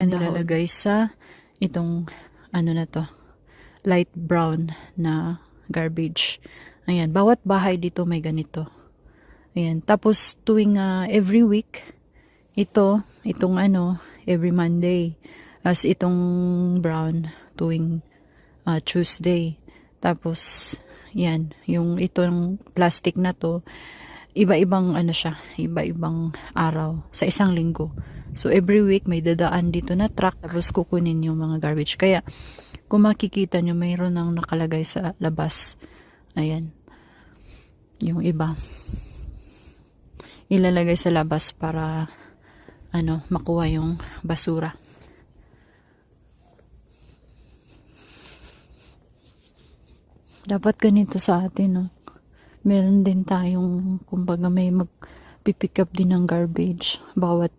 nilalagay sa itong ano na to, light brown na garbage. Ayan, bawat bahay dito may ganito. Ayan, tapos tuwing every week, itong every Monday. As itong brown, tuwing Tuesday. Tapos, yan, itong plastic na to, iba-ibang iba-ibang araw sa isang linggo. So, every week may dadaan dito na truck, tapos kukunin yung mga garbage. Kaya, kung makikita nyo, mayroon nang nakalagay sa labas. Ayan. Yung iba. Ilalagay sa labas para, makuha yung basura. Dapat ganito sa atin, no? Meron din tayong, kumbaga may mag-pick up din ng garbage. Bawat